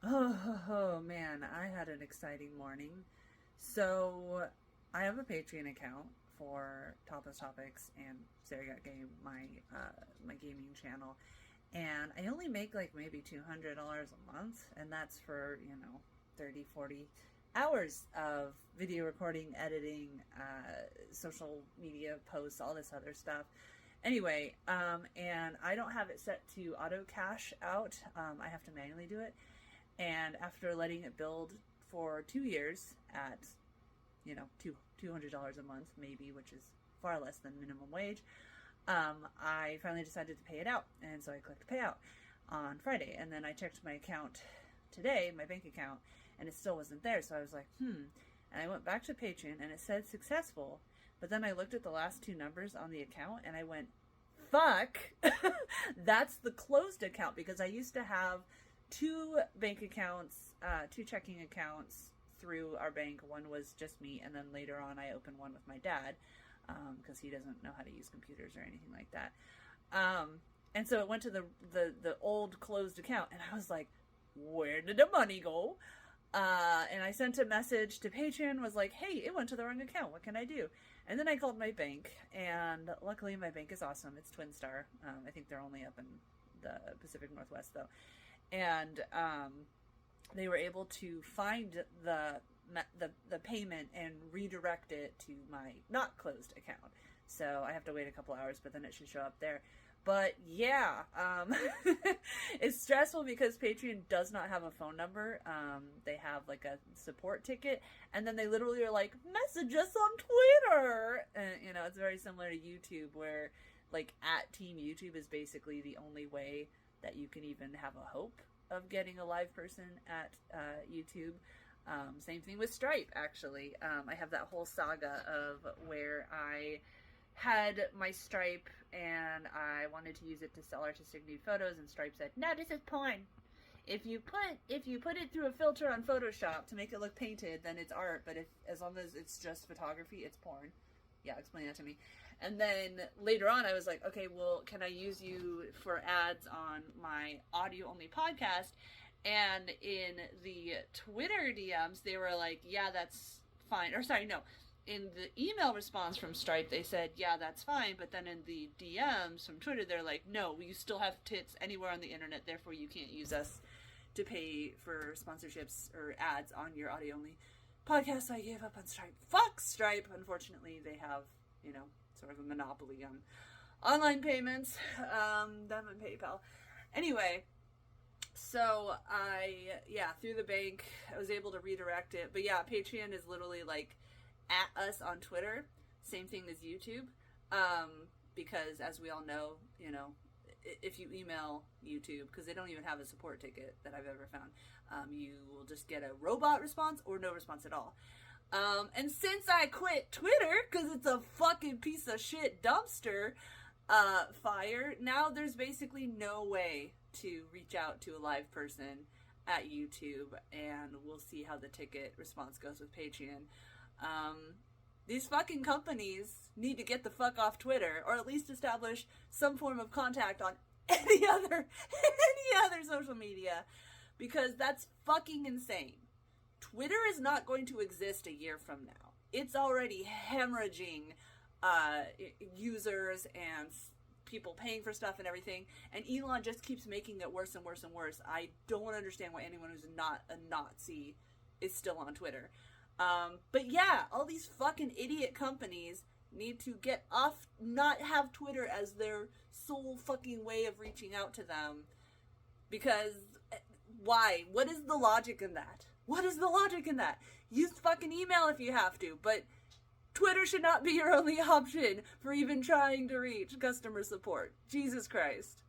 Oh, man, I had an exciting morning. So, I have a Patreon account for Tapas Topics and Sarah Got Game, my gaming channel, and I only make like maybe $200 a month, and that's for 30, 40 hours of video recording, editing, social media posts, all this other stuff. Anyway, and I don't have it set to auto cash out. I have to manually do it. And after letting it build for 2 years at, $200 a month, maybe, which is far less than minimum wage, I finally decided to pay it out. And so I clicked pay out on Friday. And then I checked my account today, my bank account, and it still wasn't there. So I was like, And I went back to Patreon and it said successful. But then I looked at the last two numbers on the account and I went, fuck, that's the closed account, because I used to have two bank accounts, two checking accounts through our bank. One was just me, and then later on I opened one with my dad, because he doesn't know how to use computers or anything like that. And so it went to the old closed account, and I was like, where did the money go? And I sent a message to Patreon, was like, hey, it went to the wrong account. What can I do? And then I called my bank, and luckily my bank is awesome. It's Twin Star. I think they're only up in the Pacific Northwest, though. And they were able to find the payment and redirect it to my not closed account. So I have to wait a couple hours, but then it should show up there. But yeah, it's stressful because Patreon does not have a phone number. They have like a support ticket, and then they literally are like, message us on Twitter. And, it's very similar to YouTube, where like at Team YouTube is basically the only way that you can even have a hope of getting a live person at YouTube. Same thing with Stripe, actually. I have that whole saga of where I had my Stripe and I wanted to use it to sell artistic nude photos, and Stripe said, no, this is porn. If you put it through a filter on Photoshop to make it look painted, then it's art, but as long as it's just photography, it's porn. Yeah, explain that to me. And then later on, I was like, okay, well, can I use you for ads on my audio-only podcast? And in the Twitter DMs, they were like, yeah, that's fine. Or sorry, no. In the email response from Stripe, they said, yeah, that's fine. But then in the DMs from Twitter, they're like, no, you still have tits anywhere on the internet, therefore you can't use us to pay for sponsorships or ads on your audio-only podcast. I gave up on Stripe. Fuck Stripe. Unfortunately, they have, sort of a monopoly on online payments. Them and PayPal. Anyway, so through the bank, I was able to redirect it. But yeah, Patreon is literally like at us on Twitter. Same thing as YouTube. Because as we all know, if you email YouTube, because they don't even have a support ticket that I've ever found, you will just get a robot response or no response at all. And since I quit Twitter, because it's a fucking piece of shit dumpster fire, now there's basically no way to reach out to a live person at YouTube, and we'll see how the ticket response goes with Patreon. These fucking companies need to get the fuck off Twitter, or at least establish some form of contact on any other social media, because that's fucking insane. Twitter is not going to exist a year from now. It's already hemorrhaging users and people paying for stuff and everything, and Elon just keeps making it worse and worse and worse. I don't understand why anyone who's not a Nazi is still on Twitter. But yeah, all these fucking idiot companies need to get off, not have Twitter as their sole fucking way of reaching out to them. Because, why? What is the logic in that? What is the logic in that? Use fucking email if you have to, but Twitter should not be your only option for even trying to reach customer support. Jesus Christ.